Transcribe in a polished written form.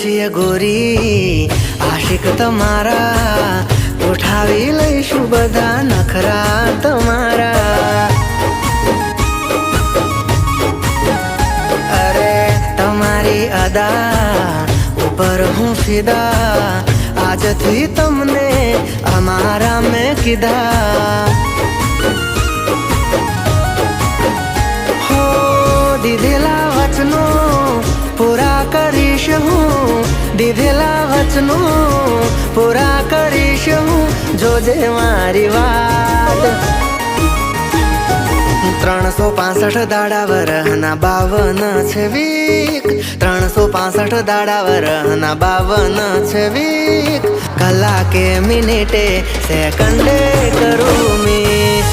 છીએ ગોરી આશિક તમારા, ઉઠાવી લઈશું બધા નખરા તમારા। અરે તમારી અદા ઉપર હું ફિદા, આજથી તમને અમારા મેં કીધા। હો દીધેલા વચનો પૂરા કરીશ હું, દીધેલા વચનો પૂરા કરીશ હું, જોજે મારી વાત। 365 દાડા વરહના 52 છે વીક, 365 દાડા વરહના 52 છે વીક, કલાકે મિનિટે સેકન્ડે કરું મિસ।